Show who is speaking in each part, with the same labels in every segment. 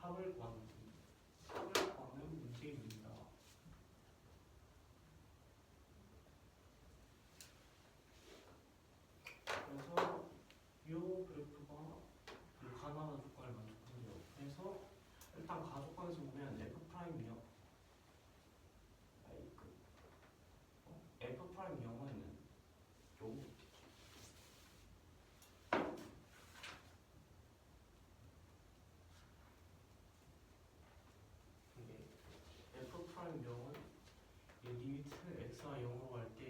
Speaker 1: 합을 구하는 문제입니다. 그래서 이 그래프가 이 가나다 조건을 만족한대요. 그래서 일단 가조건에서 보면 F'이요. F'0은 요 F'0은 리미트 x가 0으로 갈 때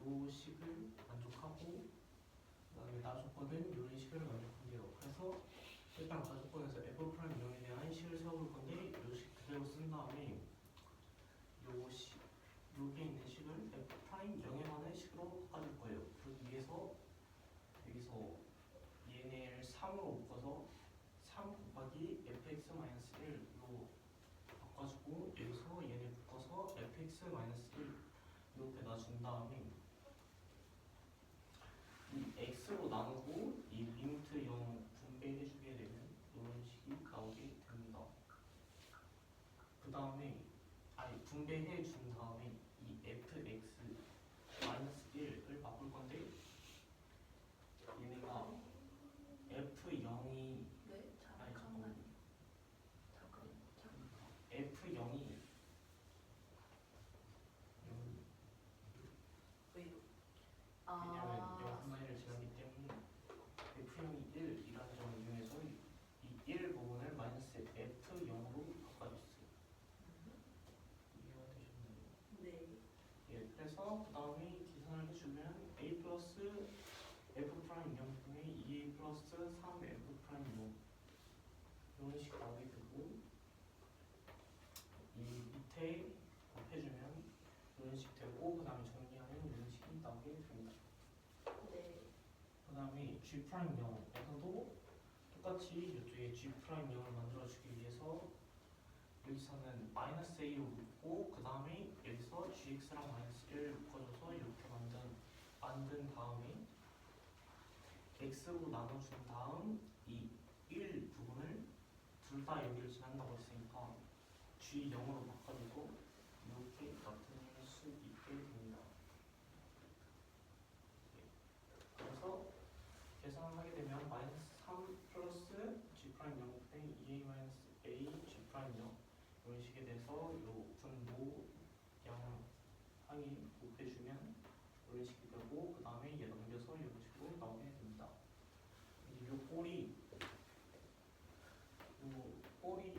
Speaker 1: 요 식을 만족하고 그다음에 나조건은 이런 식을 만족한대요. 그래서 일단 가조건에서 F'0에 대한 식을 세워볼 건데 요 식 그대로 쓴 다음에 요 식, 여기에 있는 식을 F'0에 관한 식으로 바꿔줄 거예요. 그러기 위해서 여기서 얘네를 3으로 묶어서 3 곱하기 fx-1로 바꿔주고 여기서 얘네 묶어서 fx-1 이렇게 놔준 다음에 이 x로 나누고 이 리미트 0 분배해주게 되면 이런 식이 나오게 됩니다. 그 다음에 분배해 준 다음에 이 fx-1을 바꿀 건데 얘네가 F0이
Speaker 2: 네? 잠깐만.
Speaker 1: F0이
Speaker 2: 왜요?
Speaker 1: 왜냐면 0,1을 지나기 때문에 F0이 1이라는 점을 이용해서 이 1 부분을 마이너스 F0으로 바꿔줬어요. 이해가 되셨나요?
Speaker 2: 네.
Speaker 1: 예, 그래서 그 다음에 계산을 해주면 A 플러스 F'0분의 2A 플러스 3F'0 이런 식으로 나오게 되고 이 밑에 곱해주면 이런 식 되고 그 다음에 정리하면 이런 식이 나오게 됩니다.
Speaker 2: 네.
Speaker 1: 그 다음에 G'0에서도 똑같이 이쪽에 G'0을 만들어주기 위해서 여기서는 마이너스 A로 묶고 그 다음에 여기서 GX랑 마이너스 1을 묶어줘서 이렇게 만든 다음에 X로 나눠준 다음 이 1 부분을 둘 다 여기를 지난다고 했으니까 G0으로 바꿔줘서 이렇게 나타낼 수 있게 됩니다. 그래서 계산을 하게 되면 마이너스 3 플러스 G'0 대 2A 마이너스 A G'0 이런 식에 대해서 이 분모 양항이 곱해주면 이런 식이 되고 그 다음에 얘 넘겨서 이런 식으로 나오게 됩니다. 이 꼴이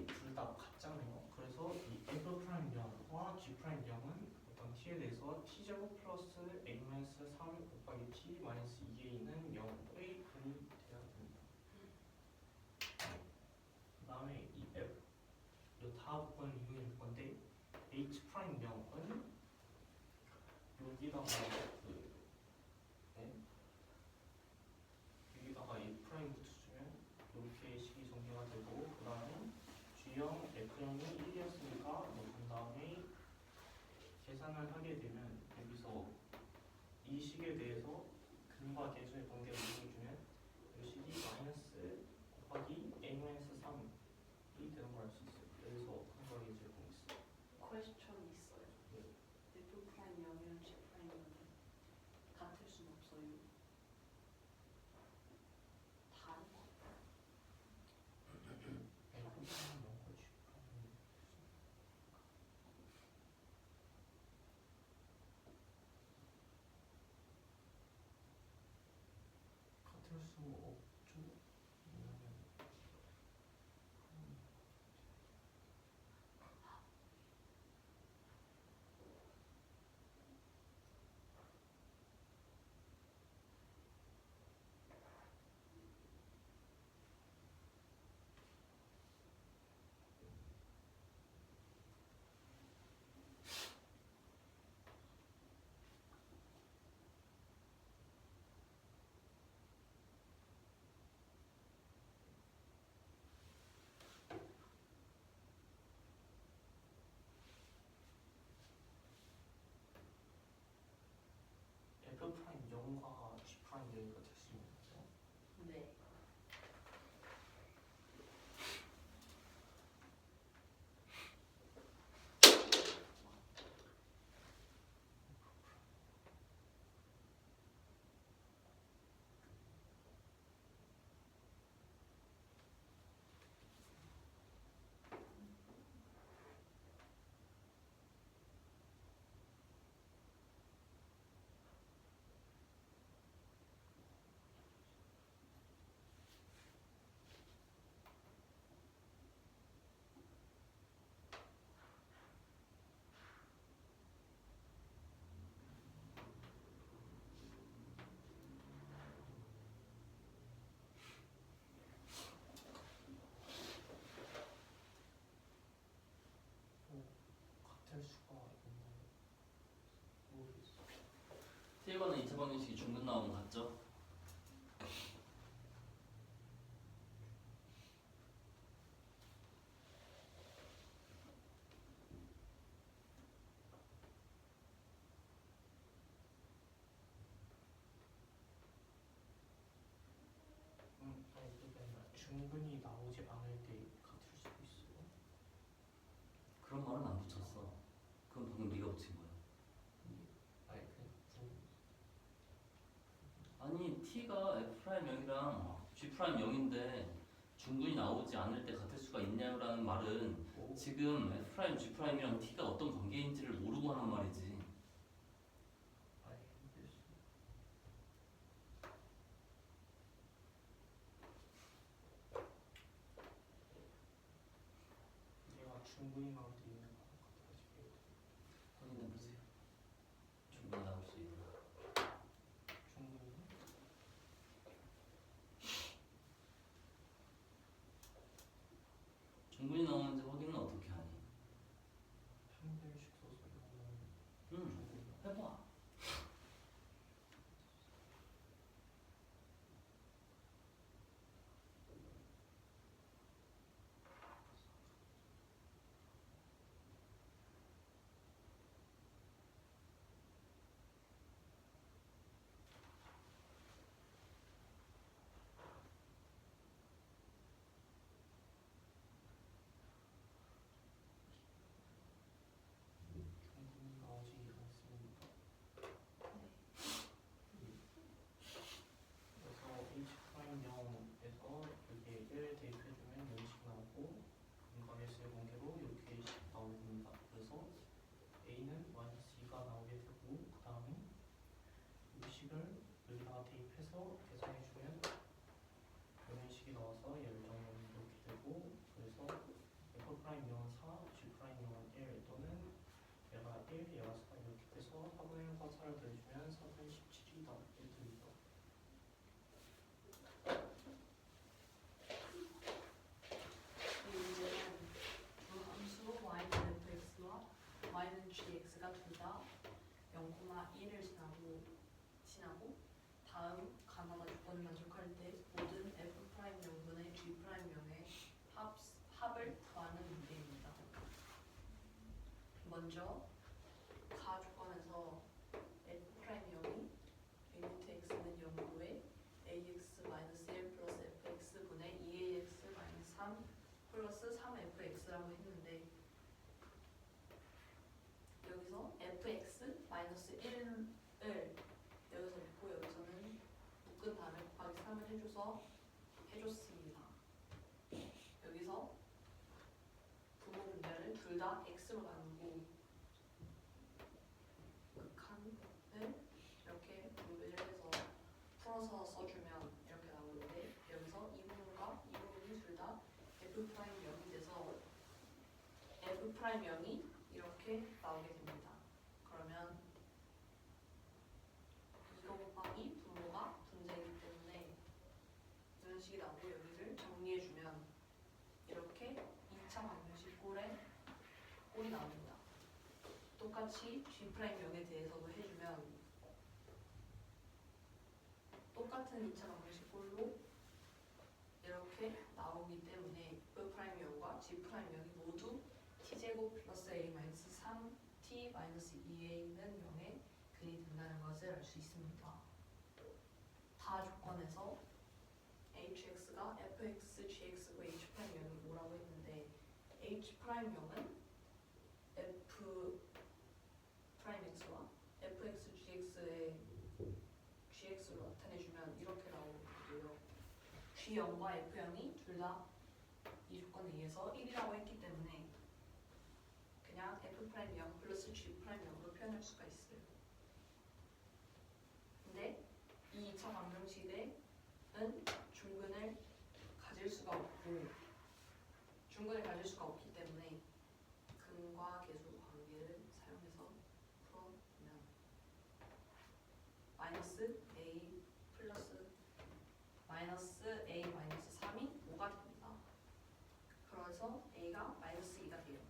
Speaker 1: 둘 다 같잖아요. 그래서 이 F'0과 G'0은 어떤 t에 대해서 t제곱 플러스 a-3 곱하기 t 마이너스 2a는 0의 분이 되어야 됩니다. 그 다음에 이 F 이 다합권을 이용해 줄 건데 H'0은 여기다가 여기다가 A' 붙여주면 이렇게 식이 전개가 되고 그 다음에 G형, F형이 1이었으니까 넣은 다음에 계산을 하게 되면 여기서 이 식에 대해서 근과 계수의 관계를 이용해주면 이 식이 마이너스 곱하기 A-3이 되는 걸 알 수 있어요. 여기서 근과 계수의 관계 있어요.
Speaker 2: 퀘스천 있어요.
Speaker 1: 네.
Speaker 2: F'0이랑 G'0은 같을 순 없어요. 다른 거.
Speaker 1: 같을 수 없죠. 왜냐면 같을 수가 있나요? 모르겠어.
Speaker 3: T과는 2차 방정식이 중근 나오면 같죠?
Speaker 1: 아니 그게 아니라 중근이 나오지 않을 때 같을 수도 있어요.
Speaker 3: 그런 말은 안 붙였어. 그건 방금 네가 붙인 거야.
Speaker 1: 아니
Speaker 3: 아니 T가 F'0이랑 G'0인데 중근이 나오지 않을 때 같을 수가 있냐라는 말은
Speaker 1: 오,
Speaker 3: 지금 F', G'이랑 T가 어떤 관계인지를 모르고 하는 말이지.
Speaker 1: 알겠어. 얘가 중근이 나올 때 있는 거랑 같아지게
Speaker 3: 확인해보세요. 중근이 나올 수 있나?
Speaker 1: 중근이
Speaker 3: 중근이 나오는지 확인은 어떻게 하니?
Speaker 1: 편별식 써서 이거는
Speaker 3: 응,
Speaker 1: 중근이
Speaker 3: 해봐.
Speaker 1: 중근이 나오지 않습니다. 그래서 H'0에서 이게 1 대입해주면 연식 나오고 분각했을 관계로 이렇게 나오게 됩니다. 그래서 A는 -2가 나오게 되고 그 다음에 이 식을 여기다가 대입해서 계산해주면 이런 식이 나와서 얘를 정리하면 이렇게 되고 그래서 F'-4, G'-1 또는 얘가 1, 얘가 4 이렇게 돼서 4분의 1과 4를 더해주면 4분의 17이 나오게 됩니다.
Speaker 2: 이 문제는 두 함수 y는 fx와 y는 gx가 둘 다 0,1을 지나고 다음 가나다 조건을 만족할 때 모든 f'명분의 g'명의 합을 구하는 문제입니다. 먼저 가 조건에서 f'명이 리미트 x는 0도에 ax-1 플러스 fx분의 2ax-3 플러스 3fx라고 했는데 여기서 fx-1을 여기서 놓고 여기서는 묶은 다음에 곱하기 3을 해줬습니다. 여기서 부모 분자를 둘 다 x로 나누고 극한을 이렇게 분배를 해서 풀어서 써주면 이렇게 나오는데 여기서 이 부분과 이 부분이 둘 다 F'0이 돼서 F'0이 이렇게 나오게 됩니다. 그러면 이거 곱하기 분모가 분자이기 때문에 이런 식이 나오고 여기를 정리해주면 이렇게 2차 방정식 꼴이 나옵니다. 똑같이 G'0에 대해서도 해주면 똑같은 2차 방정식 꼴로 이렇게 나오기 때문에 F'M과 G'M이 모두 t제곱 플러스 a-3 t-2a는 0의 근이 된다는 것을 알 수 있습니다. 다 조건에서 hx가 fx, gx고 h'0이 뭐라고 했는데 h'0은 f'x와 fx, gx의 gx로 나타내주면 이렇게 나오고요. G0과 F0이 둘 다 이 조건에 의해서 1이라고 했기 때문에 그냥 F'0 플러스 G'0으로 표현할 수가 있어요. 근데 이 2차 방정식은 중근을 가질 수가 없기 때문에 근과 계수 관계를 사용해서 풀어보면 -a 플러스 -a-3이 5가 됩니다. 그래서 a가 -2가 돼요.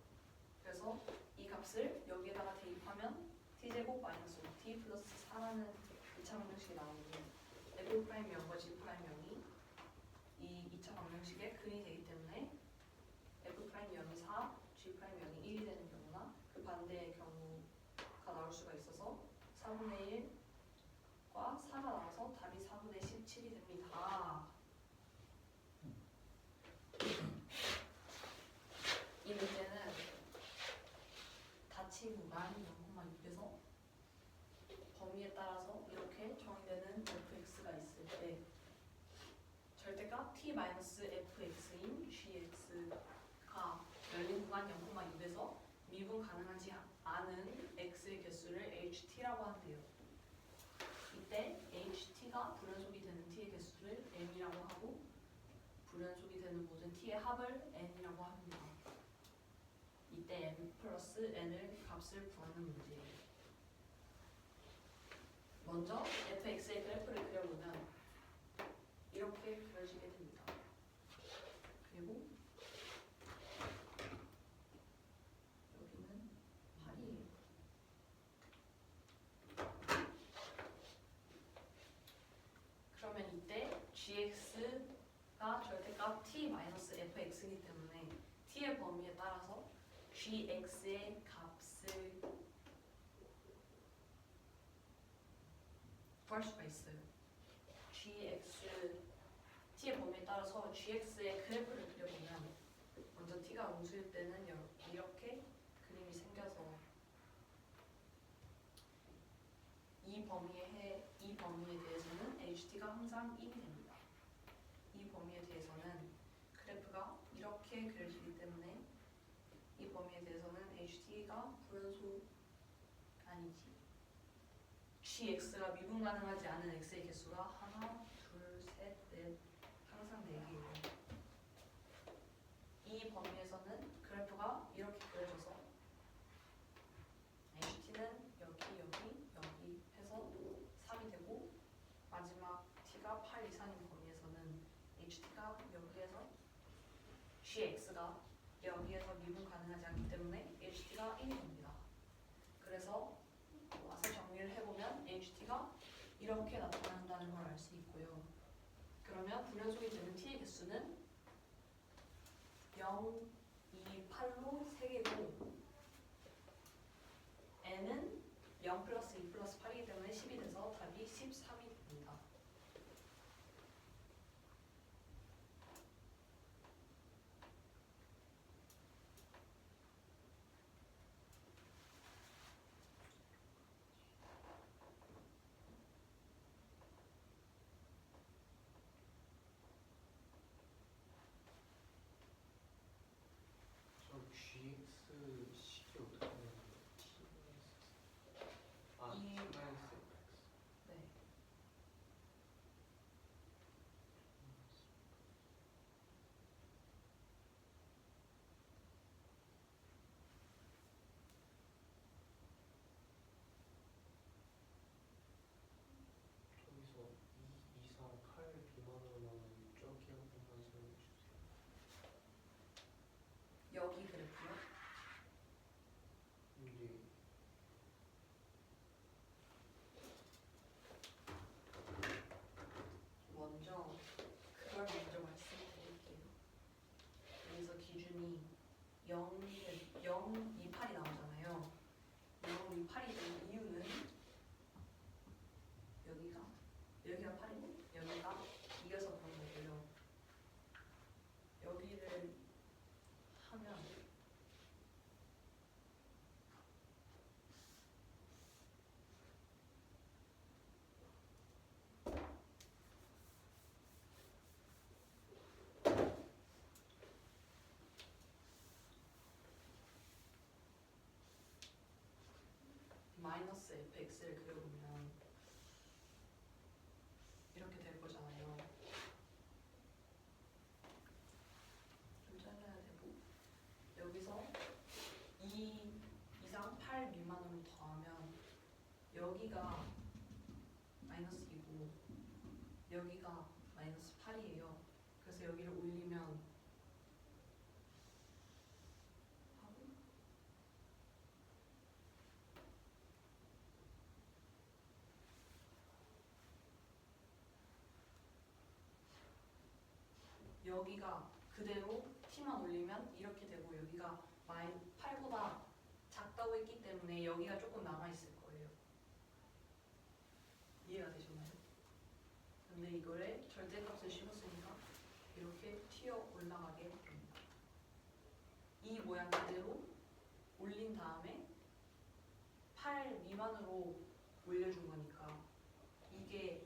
Speaker 2: 그래서 이 값을 여기에다가 대입하면 t제곱 마이너스 5t 플러스 4라는 2차 방정식이 나오고 f 프라임 0과 g 프라임 0이 이 2차 방정식의 근이 되기 때문에 f 프라임 0이 4, g 프라임 0이 1이 되는 경우나 그 반대의 경우가 나올 수가 있어서 4분의 1과 4가 나와서 답이 4분의 17이 됩니다. 이 문제는 닫힌 구간 0,6에서 범위에 따라서 이렇게 정의되는 fx가 있을 때 절대값 t-fx인 gx가 열린 구간 0,6에서 미분 가능하지 않은 x의 개수를 ht라고 한대요. 이때 ht가 불연속이 되는 t의 개수를 m이라고 하고 불연속이 되는 모든 t의 합을 n이라고 합니다. 이때 m 플러스 n을 값을 구하는 문제예요. 먼저 fx의 그래프를 그려보면 이렇게 그려지게 됩니다. 그리고 여기는 8이에요. 그러면 이때 gx가 절대값 t-fx이기 때문에 t의 범위에 따라서 gx의 값을 구할 수가 있어요. t의 범위에 따라서 gx의 그래프를 그려보면 먼저 t가 음수일 때는 이렇게 그림이 생겨서 이 범위에 대해서는 ht가 항상 1이 됩니다. 이 범위에 대해서는 그래프가 이렇게 그려지기 때문에 이 범위에 대해서는 ht가 불연속 아니지 gx가 미분 가능하지 않은 x의 개수가 하나, 둘, 셋, 넷 항상 4개예요. 이 범위에서는 그래프가 이렇게 그려져서 ht는 여기 해서 3이 되고 마지막 t가 8 이상인 범위에서는 ht가 여기에서 gx가 여기에서 미분 가능하지 않기 때문에 ht가 1이 됩니다. 그래서 와서 정리를 해보면 ht가 이렇게 나타난다는 걸 알 수 있고요. 그러면 불연속이 되는 t의 개수는 0, 2, 8로 3개고 n은 0 플러스 2 플러스 8이기 때문에 10이 돼서 답이 13이 됩니다.
Speaker 1: 저 GX 식이 어떻게 되는 거예요? T-.
Speaker 2: 이-
Speaker 1: T-fx.
Speaker 2: 네.
Speaker 1: 저기서 2, 2, 4, 8 비만으로 나오는 저기 한 번만 설명해 주세요.
Speaker 2: 여기 그래프요.
Speaker 1: 근데
Speaker 2: 먼저 그걸 먼저 말씀드릴게요. 여기서 기준이 0, 2, 8이 나오잖아요. 0, 2, 8이 된 이유는 여기가 8이고 여기가 이겨서 그런 거고요. 여기를 하면 마이너스 fx를 그려보면 이렇게 될 거잖아요. 좀 잘라야 되고 여기서 2 이상 8 미만으로 더하면 여기가 마이너스 2고 여기가 마이너스 8이에요. 그래서 여기를 올리면 하고 여기가 그대로 t만 올리면 이렇게 되고 여기가 8보다 작다고 했기 때문에 여기가 조금 남아있을 거예요. 이해가 되셨나요? 근데 이거를 절대값을 씹었으니까 이렇게 튀어 올라가게 됩니다. 이 모양 그대로 올린 다음에 8 미만으로 올려준 거니까 이게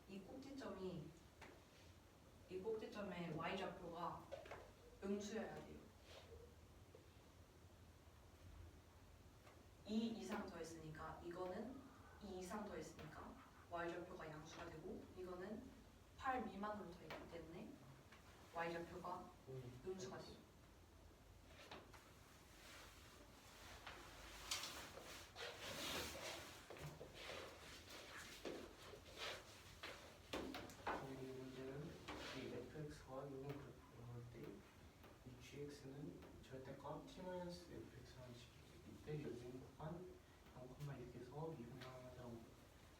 Speaker 2: 이 꼭지점의 y좌표가 음수여야 돼요. 2 이상 더했으니까 이거는 2 이상 더했으니까 y좌표가 양수가 되고 이거는 8 미만으로 더했기 때문에 y좌표가 음수가 돼요.
Speaker 1: 이 문제는 이 fx와 요런 그래프를 나올 때 이 gx는 절대값 t-fx라는 식이기 때문에 여기는 한 0,6에서 미분하자고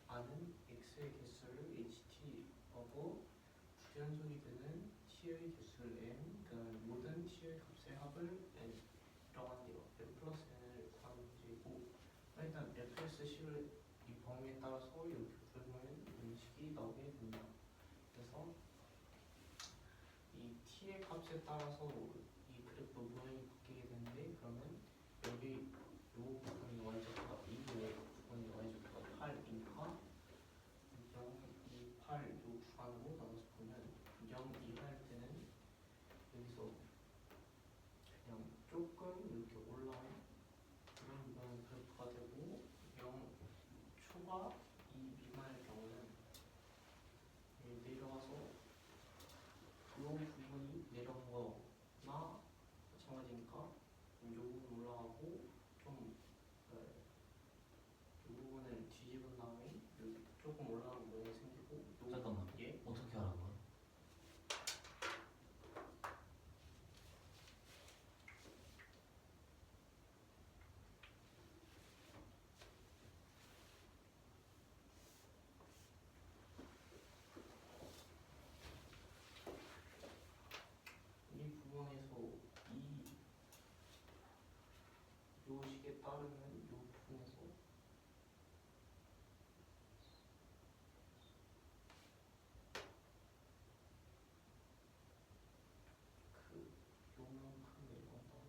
Speaker 1: 아는 x의 개수를 ht하고 부연속이 되는 t의 개수를 n, 그다음에 모든 t의 값의 합을 n이라고 한대요. n 플러스 n을 구하는 문제이고 일단 fx식을 이 범위에 따라서 이렇게 풀면 이런 식이 나오게 됩니다. 그래서 이 t의 값에 따라서 이 그래프 모양이 바뀌게 되는데 그러면 여기 요 부분이 y좌표가 2, 요 부분이 y좌표가 8이니까 0, 2, 8 요 구간으로 나눠서 보면 0, 2 할 때는 여기서 그냥 조금 이렇게 올라온 그런 그래프가 되고 0 초과 2 미만의 경우는 내려와서 이 부분이 내려온 거나 마찬가지니까 이 부분 올라가고 좀 이 부분을 뒤집은 다음에 여기 조금 올라가는 모양이 생기고
Speaker 3: 잠깐만.
Speaker 1: 예?
Speaker 3: 어떻게 하라고요?
Speaker 1: 이 부분에서 요 식에 따르는 요 부분에서 그 요만큼 내려간다고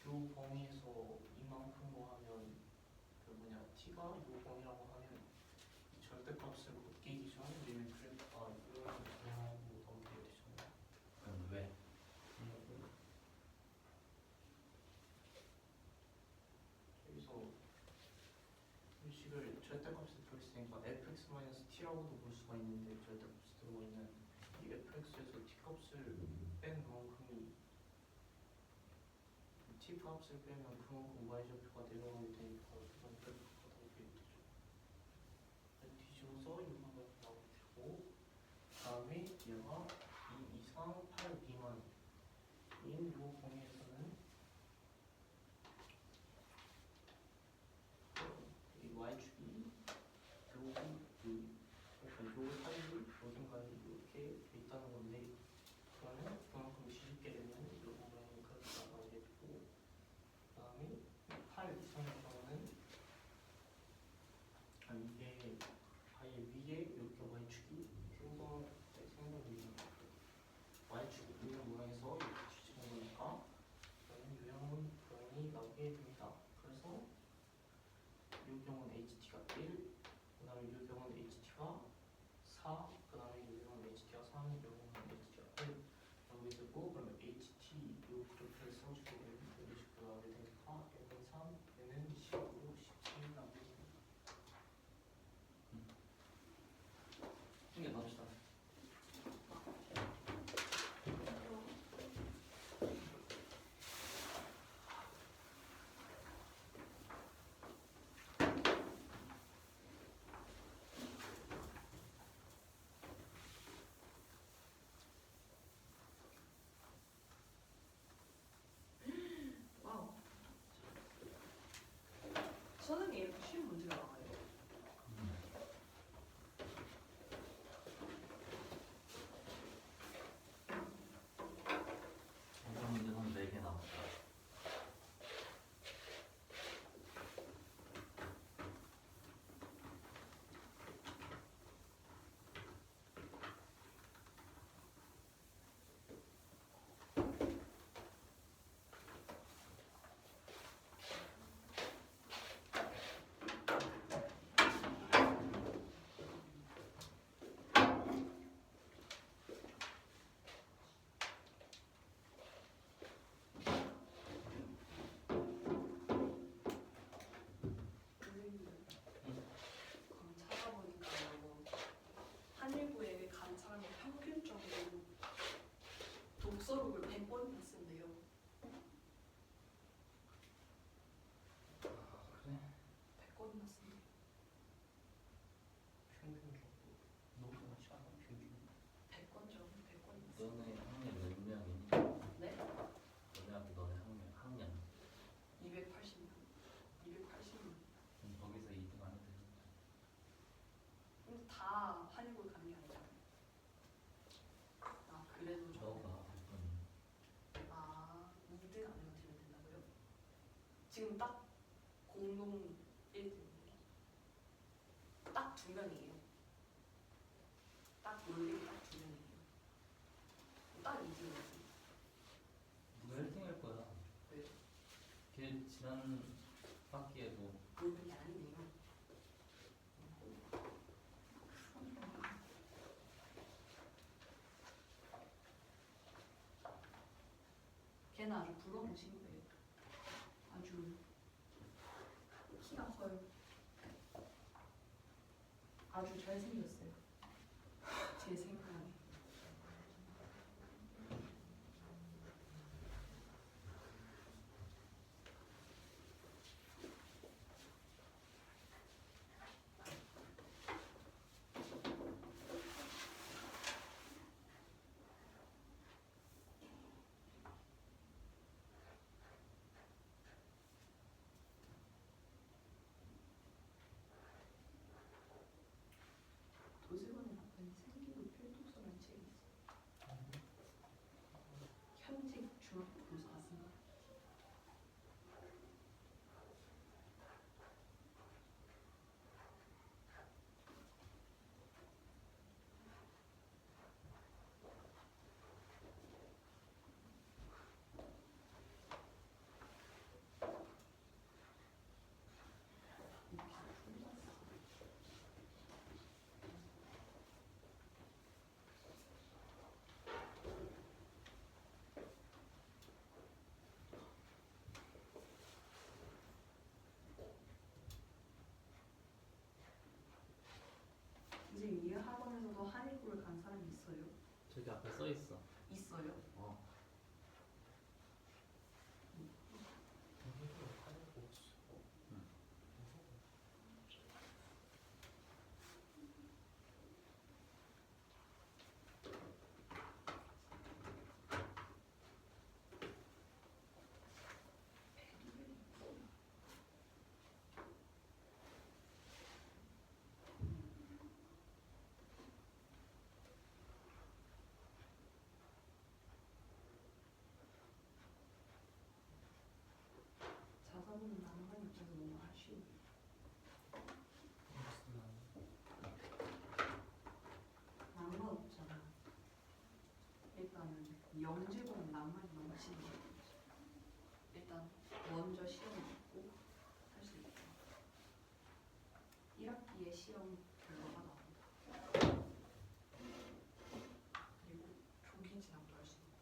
Speaker 1: 요 범위에서 이만큼으로 하면 그 뭐냐 t가 요 범위라고 하면 이 절대값을 곱게 기준 얘는 그래프가 이런 방향으로 나오게 되잖아요.
Speaker 3: 그럼 왜?
Speaker 1: 여기서 이 식을 절대값에 들어있으니까 fx-t라고도 볼 수가 있는데 절대값이 들어있는 이 fx에서 t값을 뺀 만큼이 t값을 빼면 그만큼 y좌표가 내려가게 되니까 그런 그래프가 나오게 되죠. 뒤집어서 이 방향으로 나오게 되고 그 다음에 얘가 2 이상 8 미만인 요 범위에서는 이 y축이 그러니까 요 사이를 어딘가에 이렇게 돼 있다는 건데 그러면 그만큼 뒤집게 되면 요 모양이 그렇게 나가게 되고 그 다음에 8 이상의 경우는 이게 아예 위에 이렇게 y축이 생성되는 y축이 있는 모양에서 이렇게 뒤집은 거니까 그러면 요양은 모양이 나오게 됩니다. 그래서 이 경우는 HT가 1, 그 다음에 이 경우는 HT가 4, 그 다음에 이 경우는 HT가 3, 이 경우는 HT가 1 나오게 되고 그러면 HT 이 그래프를 써주게 되면 이런 식으로 나오게 되니까 N은 3, N은 10으로 17 나오게 됩니다.
Speaker 3: 이게 갑시다.
Speaker 2: 100건 났습니다.
Speaker 1: 평균 정도. 너무 많지 않아? 평균.
Speaker 2: 100건죠. 100건 났습니다.
Speaker 3: 너네 학년 몇 명이니?
Speaker 2: 네?
Speaker 3: 너네 학교 너네 학년
Speaker 2: 280명. 280명.
Speaker 3: 거기서 2등 안 해도 되는데.
Speaker 2: 근데 다 한국을 가는 게 아니잖아요. 아 그래도
Speaker 3: 너가 100번.
Speaker 2: 아 2등 안에만 들면 된다고요? 지금 딱 공동 1등이에요. 딱 2명이에요. 딱 논리 딱 2명이에요. 딱 2등이에요.
Speaker 3: 누가 1등일 거야.
Speaker 2: 왜요?
Speaker 3: 걔 지난 학기에도
Speaker 2: 모르는 게 아니네요. 걔는 아주 부러운 친구예요. 아주 키가 커요. 아주 잘생겼어요. 제 생각에. 도서관에 가면 생기부 필독서라는 책이 있어요. 현직 중학교 교사 쓴 거. 선생님 이 학원에서도 한일고를 간 사람이 있어요?
Speaker 3: 저기 앞에 써 있어.
Speaker 2: 있어요?
Speaker 3: 어.
Speaker 2: 자사고는 낭만이 없어서 너무 아쉬워. 낭만 없잖아. 일단은 영재고는 낭만이 넘치는 거 같아. 일단 먼저 시험을 보고 할 수 있고 1학기에 시험 결과가 나온다. 그리고 조기 진학도 할 수 있다.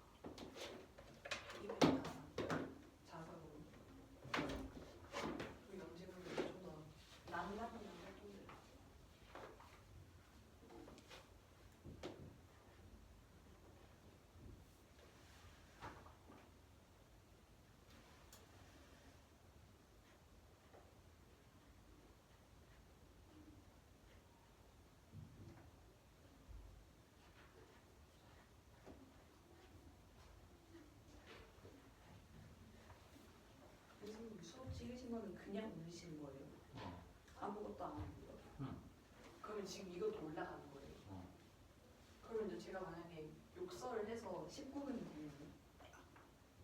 Speaker 2: 이거 일단 자사고 그 영재고는 좀 더 낭만 있는 활동들. 선생님 수업 찍으신 거는 그냥 올리시는 거예요?
Speaker 3: 어.
Speaker 2: 아무것도 안 하고요?
Speaker 3: 응.
Speaker 2: 그러면 지금 이것도 올라가는 거예요?
Speaker 3: 어.
Speaker 2: 그러면 이제 제가 만약에 욕설을 해서 19금이 되면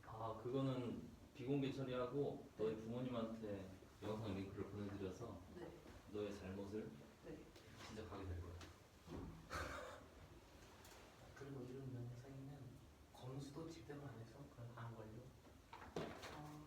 Speaker 3: 아 그거는 비공개 처리하고 너희 부모님한테 영상 링크를 보내드려서
Speaker 2: 네.
Speaker 3: 너의 잘못을
Speaker 2: 네.
Speaker 3: 지적하게 될 거야.
Speaker 1: 그리고 이런 영상에는 검수도 집대로 안 해서 그건 안 걸려.
Speaker 2: 아,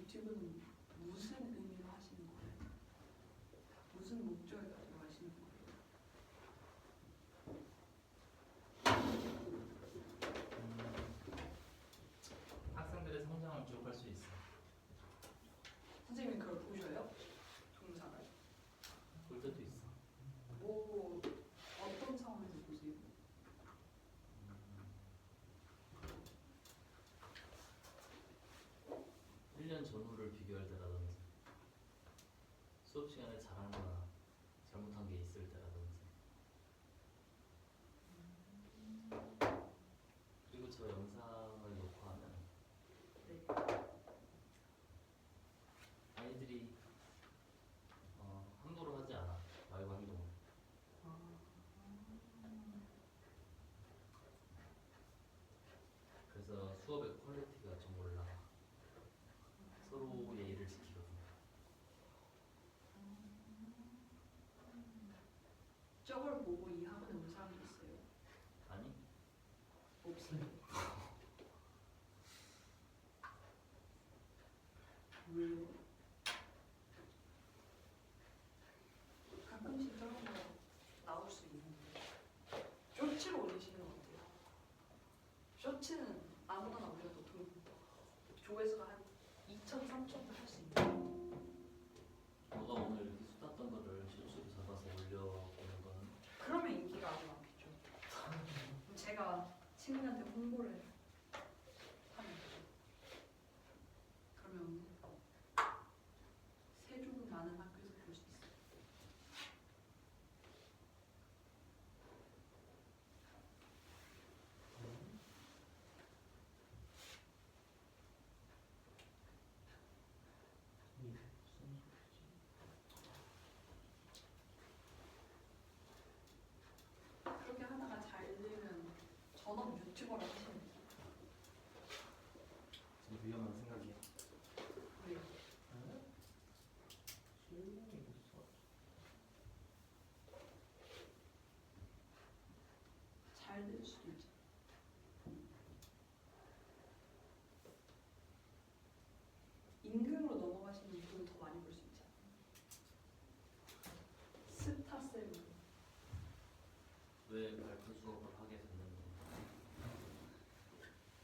Speaker 2: 모티브는 무슨 의미로 하시는 거예요? 무슨 목적을 가지고 하시는 거예요?
Speaker 3: 학생들의 성장을 기록할 수 있어.
Speaker 2: 선생님이 그걸 보셔요? 동상을?
Speaker 3: 볼 때도 있어.
Speaker 2: 뭐 어떤 상황에서 보세요?
Speaker 3: 1년 전후를 비교할 때라든지 수업 시간에 잘한 거나 잘못한 게 있을 때라든지. 그리고 저 영상을 놓고 하면
Speaker 2: 네.
Speaker 3: 아이들이 함부로 하지 않아. 말과 행동을. 그래서 수업의 퀄리티가 좀 올라가. 서로 예의를 지키거든.
Speaker 2: 저걸 보고 이 학원에 온 사람도 있어요?
Speaker 3: 아니?
Speaker 2: 없어요. 왜요? 가끔씩 저런 거 나올 수 있는데 쇼츠로 올리시는 것 같아요. 쇼츠는 아무거나 올려도 조회수가 한 2천, 3천도 할 수 있는.
Speaker 3: 너가 오늘 이렇게 수다 떤 거를 쇼츠로 잡아서 올려보는 건
Speaker 2: 그러면 인기가 아주 많겠죠. 그럼 제가 친구한테 홍보를 하는 거죠. 그러면 세조금 많은 학교에서 볼 수 있어요.
Speaker 1: 이게 무슨 소리지?
Speaker 2: 그렇게 하다가 잘 되면 전업 유튜버를 하시면 돼요.
Speaker 3: 좀 위험한 생각이야.
Speaker 2: 왜요?
Speaker 1: 실력이 있어.
Speaker 2: 잘 될 수도 있죠. 임금으로 넘어가시는 분은 더 많이 볼 수 있잖아요. 스타쌤.
Speaker 3: 왜 발표 수업을 하게 됐는지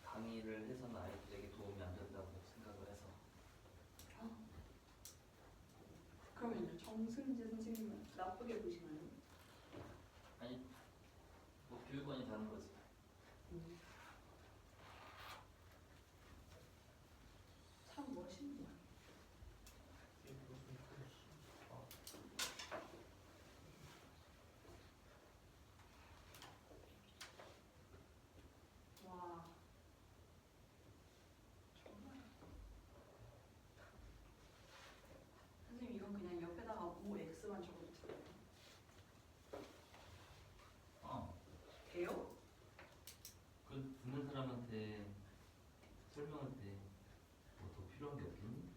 Speaker 3: 강의를 해서는 아이들에게 도움이 안 된다고 생각을 해서.
Speaker 2: 그러면요, 정승재 선생님은 나쁘게 보시나요?
Speaker 3: 아니, 뭐 교육관이 다른 거지.
Speaker 2: 참 멋있네요.
Speaker 1: 이게 무슨 소리지?
Speaker 2: 와. 정말. 선생님 이건 그냥 옆에다가 OX만 적어도 돼요. 돼요?
Speaker 3: 그 듣는 사람한테 설명할 때 뭐 더 필요한 게 없겠니?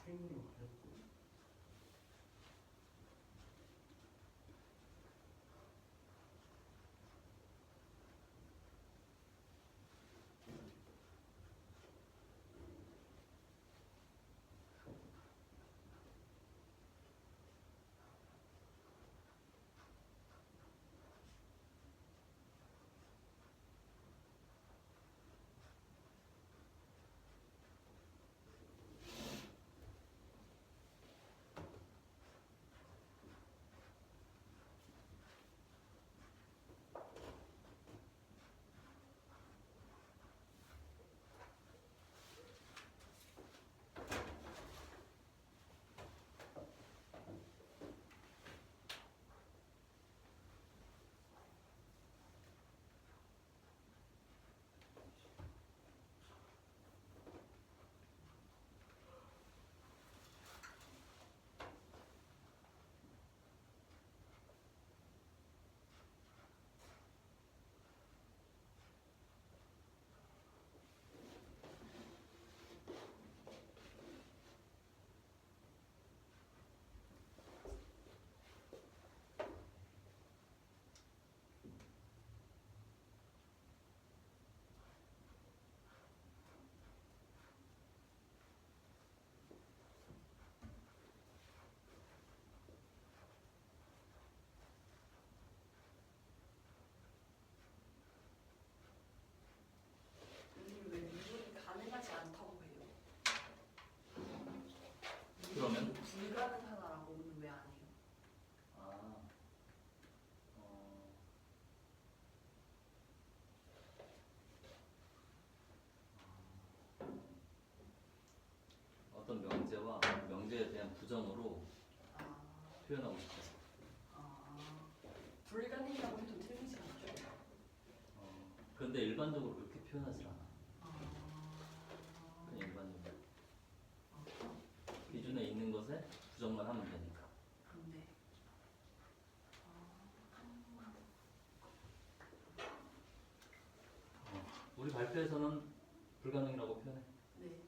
Speaker 1: 스트링으로 가렸고
Speaker 2: 선생님 왜 미분이 가능하지 않다고 해요?
Speaker 3: 그러면?
Speaker 2: 불가능하다라고는 왜 안 해요?
Speaker 3: 아, 어떤 명제와 명제에 대한 부정으로
Speaker 2: 아,
Speaker 3: 표현하고 싶어서.
Speaker 2: 불가능이라고 해도 틀리지 않죠?
Speaker 3: 근데 일반적으로 그렇게 표현하지 않아.
Speaker 2: 아,
Speaker 3: 그냥 일반적으로. 기준에 있는 것에 부정만 하면 되니까.
Speaker 2: 근데
Speaker 3: 우리 발표에서는 불가능이라고 표현해.
Speaker 2: 네.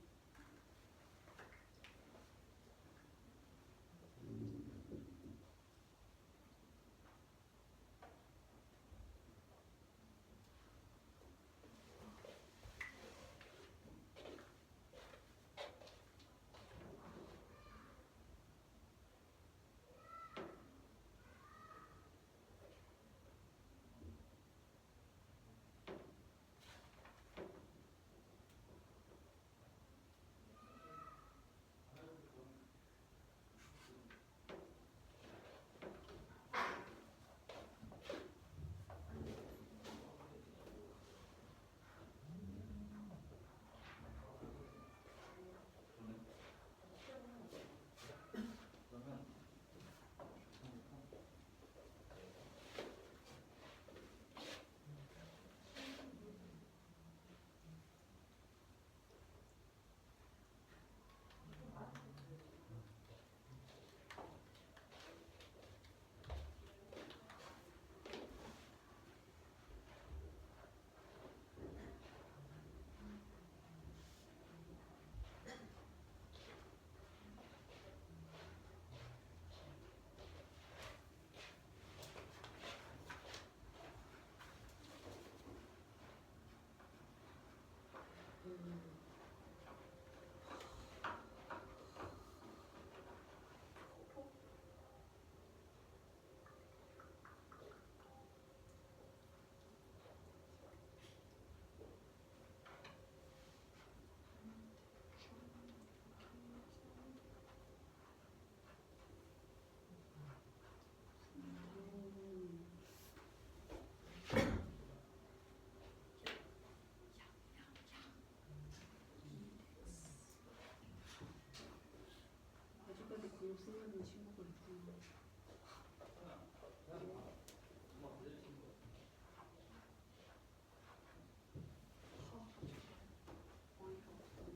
Speaker 2: 아직까지 글로 쓰는 친구가 있구나. 어이가 없어.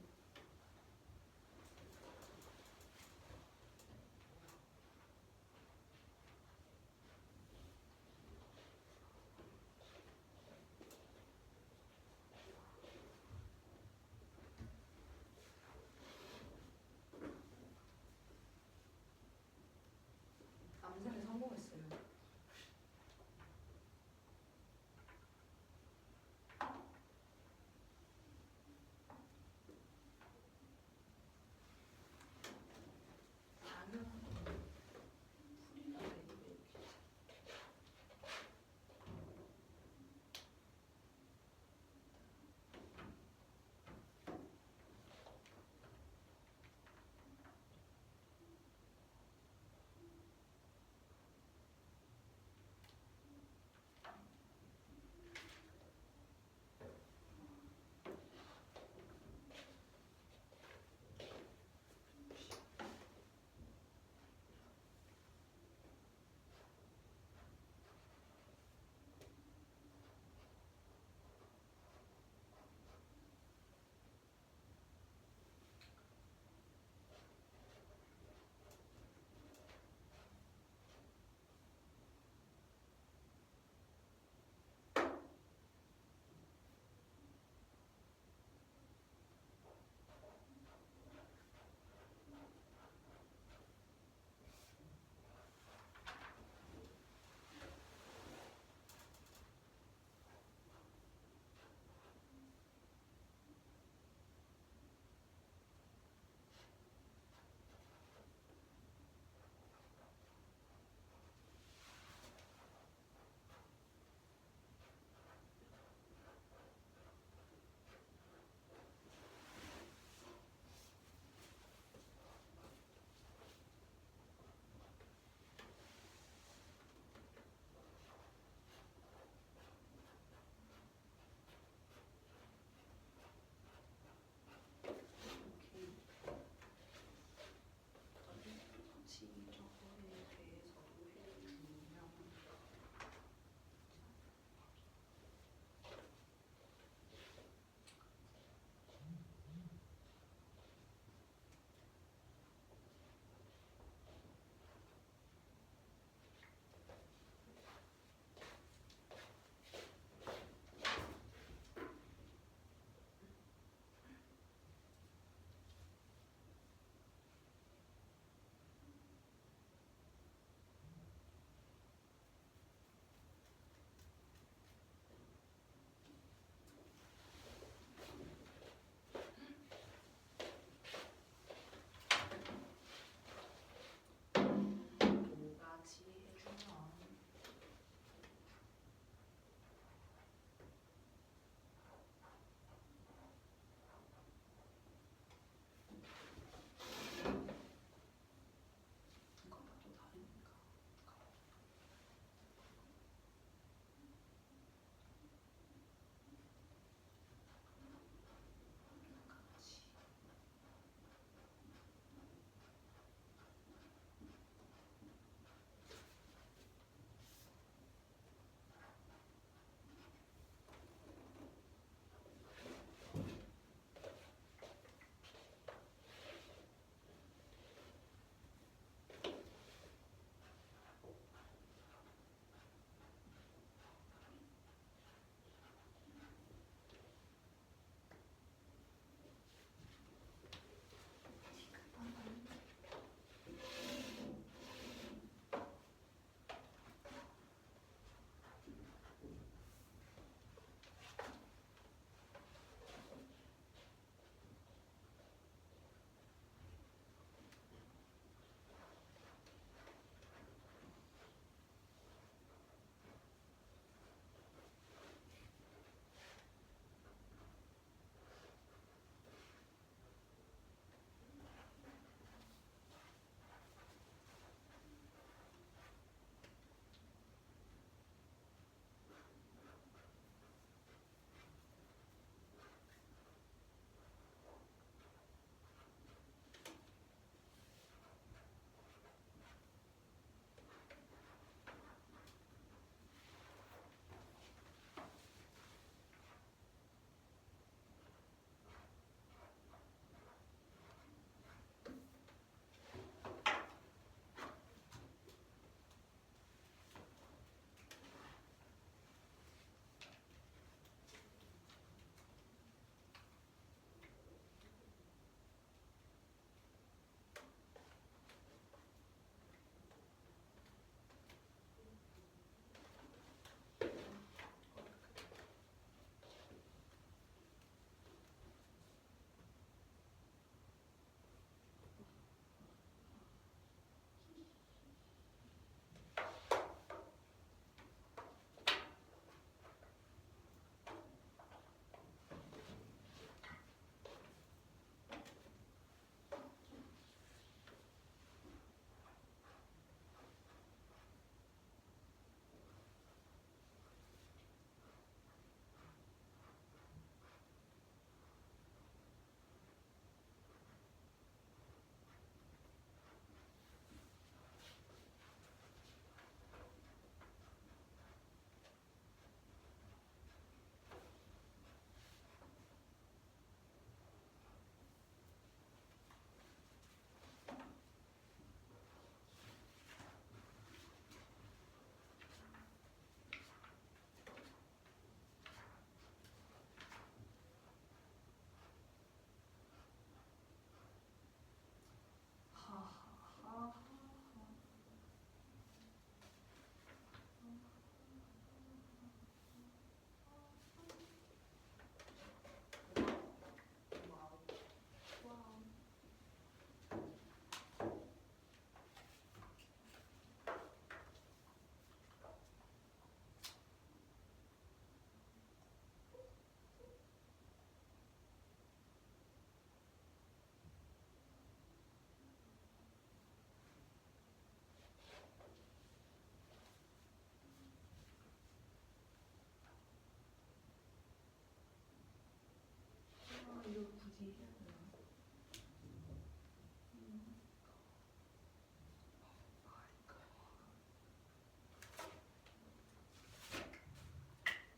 Speaker 2: 어디 해야 되나?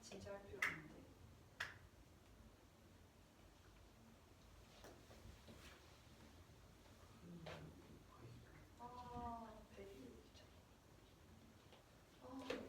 Speaker 2: 진짜 할 필요 없는데. 아, 배기 귀찮아. 아, 이거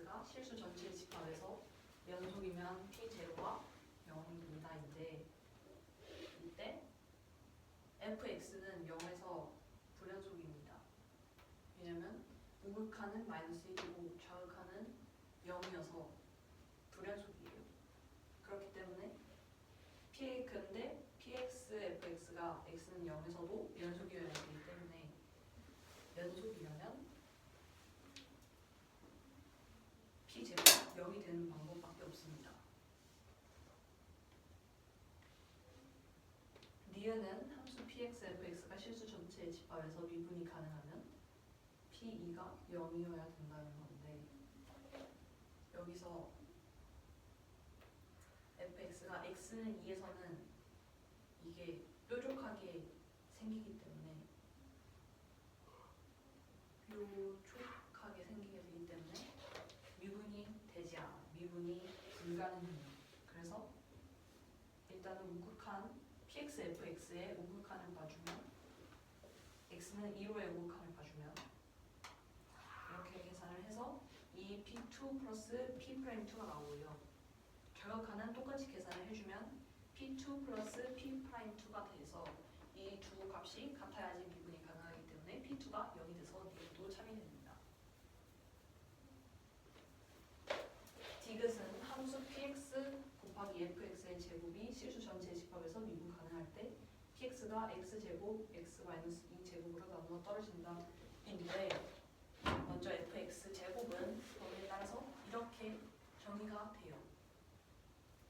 Speaker 2: fx가 실수 전체 집합에서 연속이면 p 제로가 0입니다인데 이때 fx는 0에서 불연속입니다. 왜냐면 우극하는 -1이고 좌극하는 0이어서 불연속이에요. 그렇기 때문에 근데 px, fx가 x는 0에서도 연속이어야 되기 때문에 연속이려면 p제로가 0이 되는 방법밖에 없습니다. 니은은 함수 px, fx가 실수 전체의 집합에서 미분이 가능하면 p2가 0이어야 된다는 건데 여기서 fx가 x는 2에서는 이게 뾰족하게 생기기 때문에 미분이 불가능해요. 그래서 일단은 우극한 px, fx의 우극한을 봐주면 x는 2로의 우극한을 봐주면 이렇게 계산을 해서 이 p2 플러스 p'2가 나오고요. 결각하는 똑같이 계산을 해주면 p2 플러스 p'2가 돼서 이 두 값이 같아야지 미분이 가능하기 때문에 p2가 0이 돼서 니은도 참이 됩니다. 디귿은 함수 px 곱하기 fx의 제곱이 실수 전체 집합에서 미분 가능할 때 px가 x제곱 x-2제곱으로 나누어 떨어진다 인데 먼저 fx 제곱은 범위에 따라서 이렇게 정의가 돼요.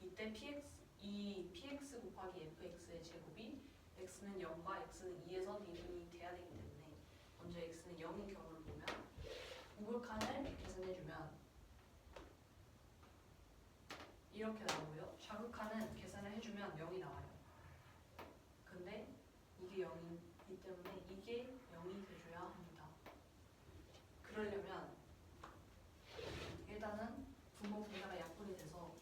Speaker 2: 이때 px 곱하기 fx의 제곱이 x는 0과 x는 2에서 미분이 돼야 되기 때문에 먼저 x는 0인 경우를 보면 우극한을 계산해주면 이렇게 나오고요. 좌극한은 계산을 해주면 0이 나와요. 근데 이게 0이기 때문에 이게 0이 돼줘야 합니다. 그러려면 일단은 분모 분자가 약분이 돼서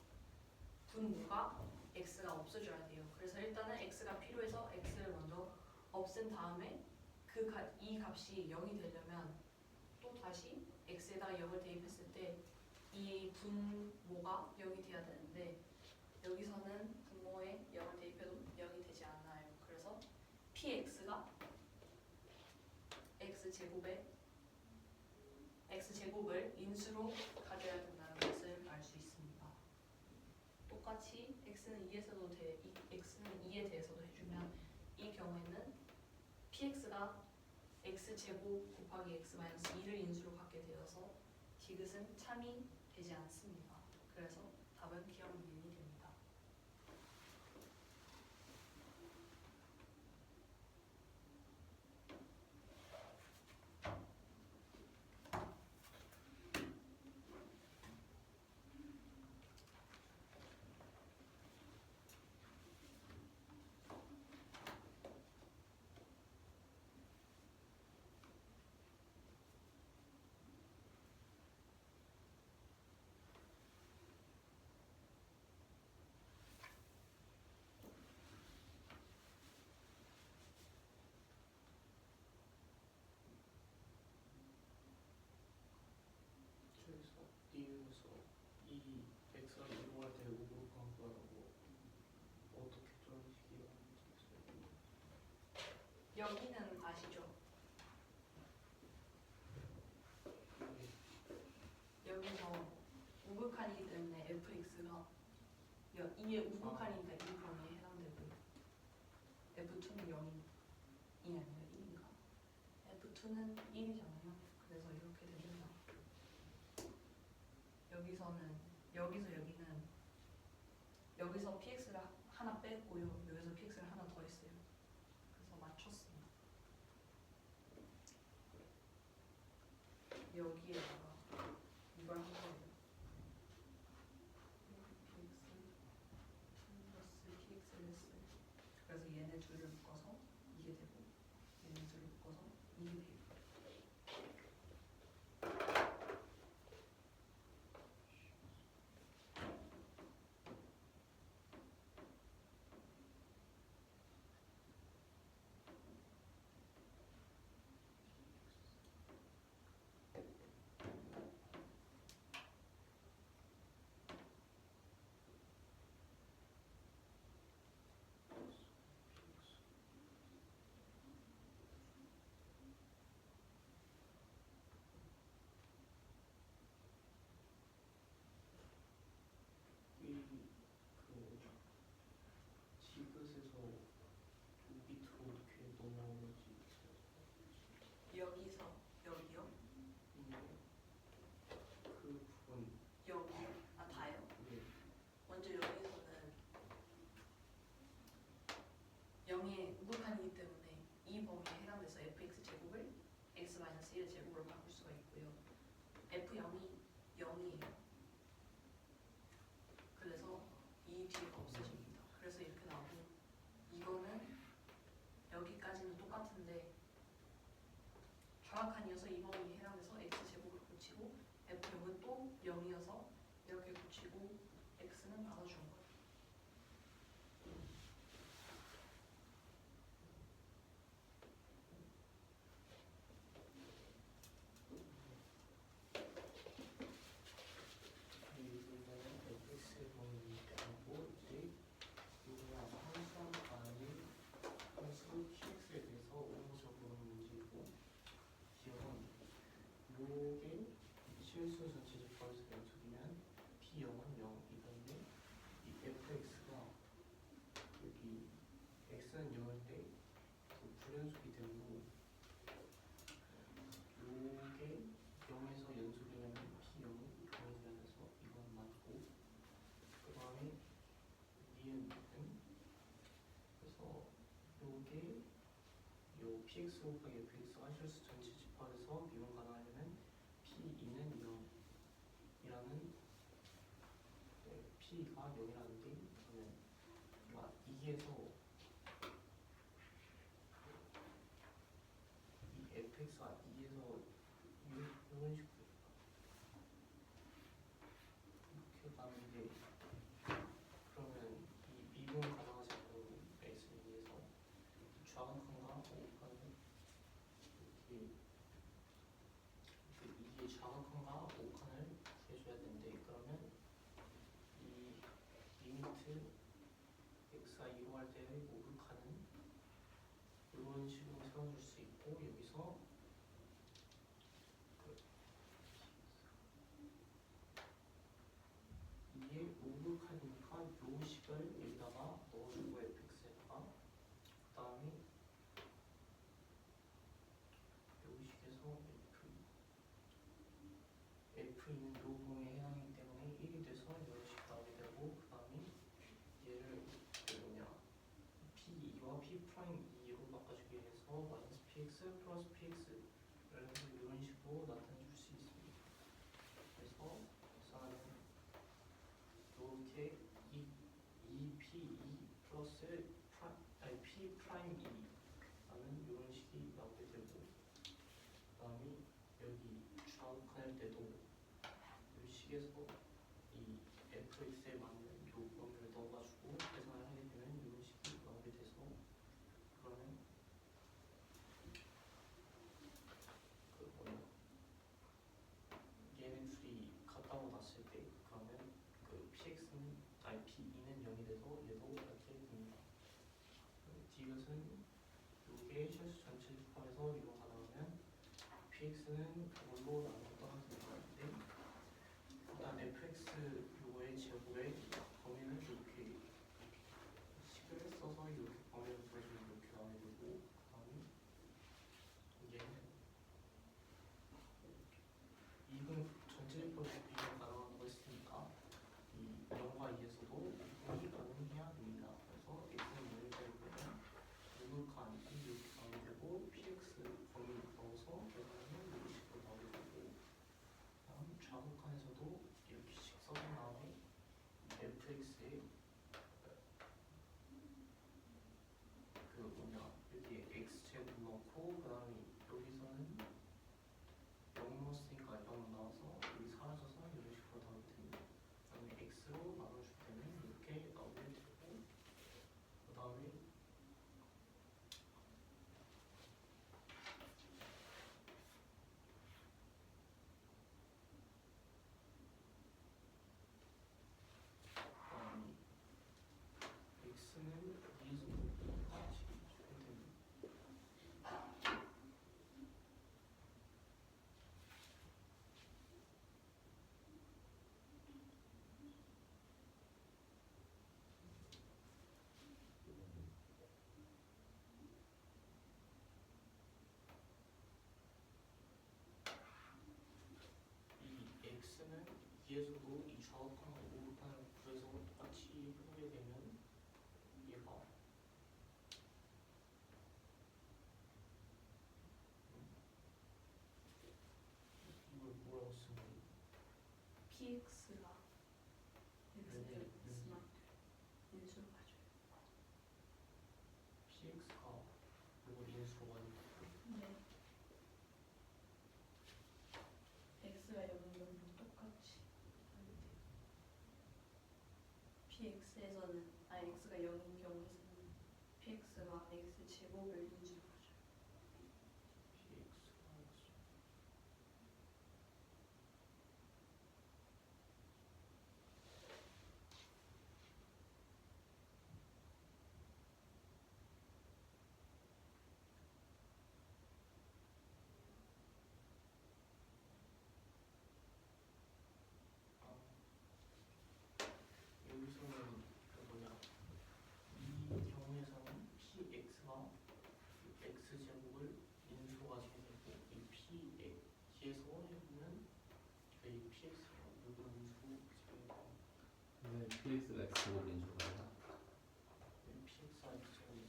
Speaker 2: 분모가 x가 없어져야 돼요. 그래서 일단은 x가 필요해서 x를 먼저 없앤 다음에 이 값이 0이 되려면 또 다시 x에다가 0을 대입했을 때 이 분모가 0이 돼야 되는데 여기서는 분모에 0을 대입해도 0이 되지 않아요. 그래서 px가 x제곱을 인수로 가져야 된다는 것을 알 수 있습니다. 똑같이 x는 2에 대해서도 해주면 이 경우에는 px가 x제곱 곱하기 x-2를 인수로 갖게 되어서 디귿은 참이 되지 않습니다. 그래서 답은 기억 니은이 됩니다.
Speaker 1: 저기서 니은에서 이 x가 2로 할 때 우극한 거라고 어떻게 저런 식이 나오는지
Speaker 2: 여기는 아시죠? 여기서 우극한이기 때문에 fx가 이게 우극한이니까 이 범위에 해당되고요. f2는 0이 아니라 1인가? f2는 1이잖아요. 그래서 이렇게 됩니다. 여기서 px를 하나 뺐고요. 여기서 px를 하나 더 했어요. 그래서 맞췄습니다. 여기에다가 이걸 한 거예요. px 플러스 px를 했어요. 그래서 얘네 둘을 묶어서 이게 되고 얘네 둘을 묶어서 이게 돼요. 범위에 해당돼서 fx 제곱을 x-1의 제곱으로 바꿀 수가 있고요. f0이 0이에요. 그래서 이 뒤가 없어집니다. 그래서 이렇게 나오고 이거는 여기까지는 똑같은데 정확한 이어서 이 범위에 해당돼서 x 제곱을 고치고 f0은 또 0이어서 이렇게 고치고 x는 받아준 거예요.
Speaker 1: 이거는 fx의 범위이고 이제 이거랑 함수랑 아닌 함수 px에 대해서 원어적으로 문제이고 기억은 요게 실수 전체 집합에서 연속이면 p0은 0 이건데 이 fx가 여기 x는 0인데 그 불연속이 되고 요게 0에서 연속이려면 p0이 0이 되면서 이건 맞고 그 다음에 니은 그래서 요게 요 px 곱하기 fx가 실수 전체 집합에서 미분 가능하려면 p2는 0이라는 p가 0이라는 게 그러면 2에서 이 fx가 2에서 이런 식으로 이렇게 가는데 그러면 이 미분 가능하지 않은 x에 의해서 좌극한과 오칸을 이렇게 이게 좌극한과 오칸을 구해줘야 되는데 그러면 이 리미트 x가 2로 할 때의 오극한은 이런 식으로 세워줄 수 있고 여기서 이게 오극한이니까 요 식을 여기다가 넣어주고 fx에다가 그 다음에 요 식에서 f는 요 범위에 해당하기 때문에 1이 돼서 이런 식 나오게 되고 그 다음에 얘를 p2와 p'2로 바꿔주기 위해서 마이너스 px 플러스 px를 해서 이런 식으로 나타내줄 수 있습니다. 그래서 계산하면 이렇게 2p2 플러스 p'2라는 이런 식이 나오게 되고 그 다음에 여기 좌극할 때도 이 식에서 이 fx에 맞는 요 범위를 넣어가지고 계산을 하게 되면 이런 식이 나오게 돼서 그러면 얘네 둘이 같다고 놨을 때 그러면 그 px는 p2는 0이 돼서 얘도 이렇게 됩니다. 디귿은 요게 실수 전체 집합에서 이루어 가능하면 px는 뭘로 나눠 떨어지는 건데 일단 fx 요거의 제곱의 범위는 이렇게 식을 써서 이렇게 범위를 구해주면 이렇게 나오게 되고 그 다음에 얘는 이건 전체 집합에서 비교가 가능하다고 했으니까 이 0과 2에서도 이분이 가능해야 됩니다. 그래서 x는 0이 되기 때문에 오극한 이렇게 나오게 되고 px 범위 넣어서 계산하면 이런 식으로 나오게 되고 다음 좌극한에서도 이렇게 식 써준 다음에 fx에 여기 x제곱 넣고 그 다음에 여기서는 0 넣었으니까 0 나와서 여기 사라져서 이런 식으로 나오게 됩니다. 그 다음에 x로 나눠줄 때는 이렇게 나오게 되고 그 다음에 x는 2에서 같이 주게 됩니다. 이 x는 2에서도 이 좌극한과 우극한을 구해서 똑같이 해보게 되면 얘가 인수가 되고
Speaker 2: 네. x가 0인 경우 똑같이 px에서는 x가 0인 경우에서는 px가 x 제곱을 인수하죠.
Speaker 1: px가 여기서는 그 뭐냐 이 경우에서는 px가 x 제곱을 인수가 되고 이 px에서 해보면 이 px가 누구 인수 제곱
Speaker 3: 왜 px가 x 제곱 인수가 아니라?
Speaker 1: px가 x 제곱이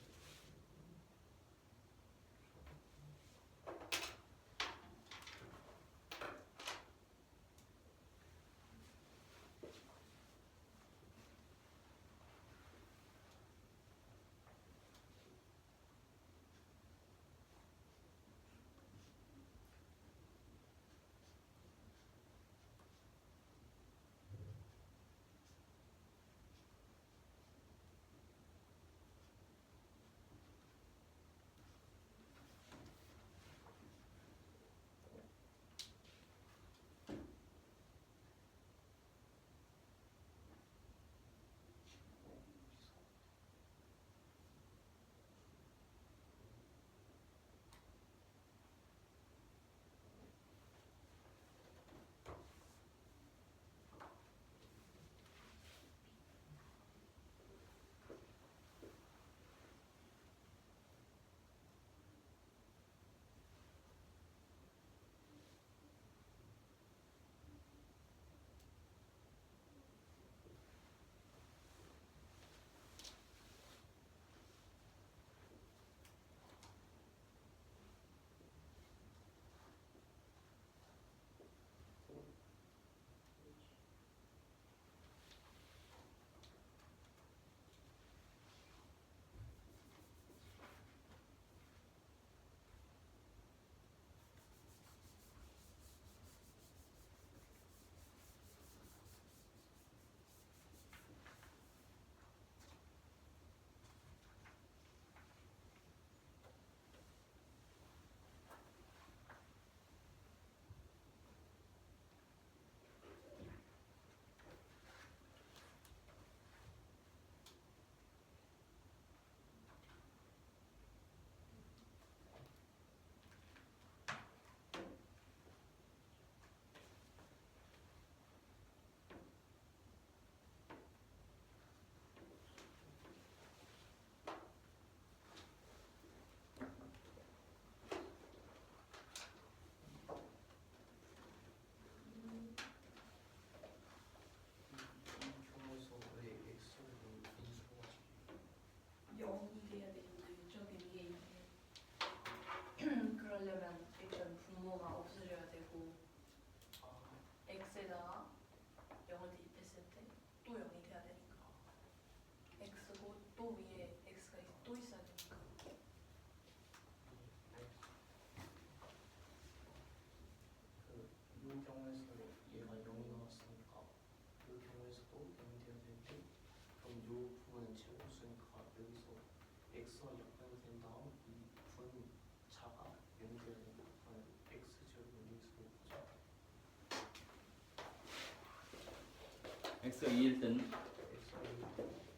Speaker 1: 이 경우에서 왜 x를 인수가 되게
Speaker 2: 0이 돼야 되는데 저기 위에 있는 그러려면 일단 분모가 없어져야 되고 x에다가 0을 대입했을 때 또 0이 돼야 되니까 x고 또 위에 x가 또 있어야 되니까
Speaker 1: 이 경우에서 얘가 0이 나왔으니까 이 경우에서도 0이 돼야 되는데 그럼 이 부분은 제곱수니까 여기서 x와 약분된 다음 이 분자가 0이 돼야 되니까 그러면 x 제곱을 인수로 보자.
Speaker 3: x가 2일 때는
Speaker 1: x가 얘는 해봐야겠죠.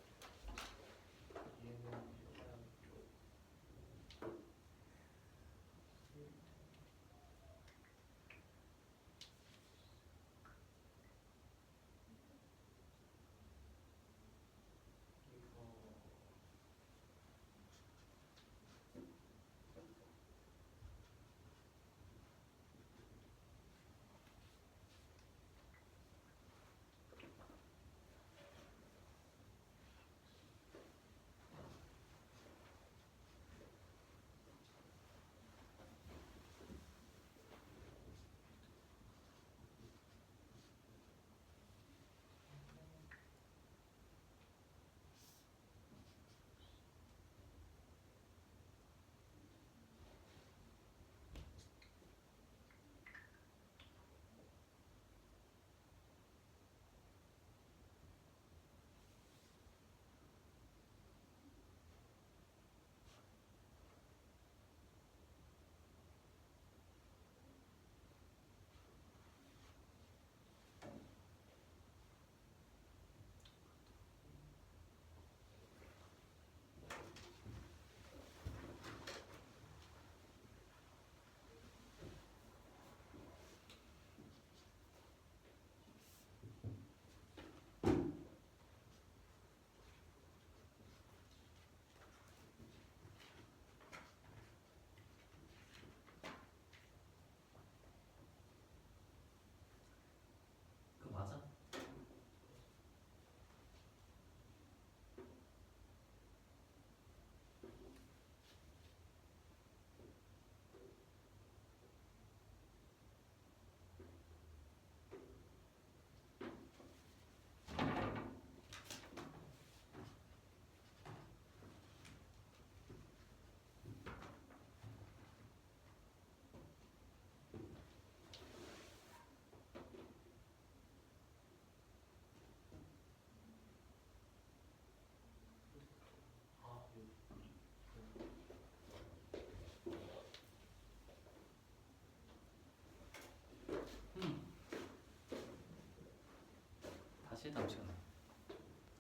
Speaker 1: 이거
Speaker 3: 다음 시간에.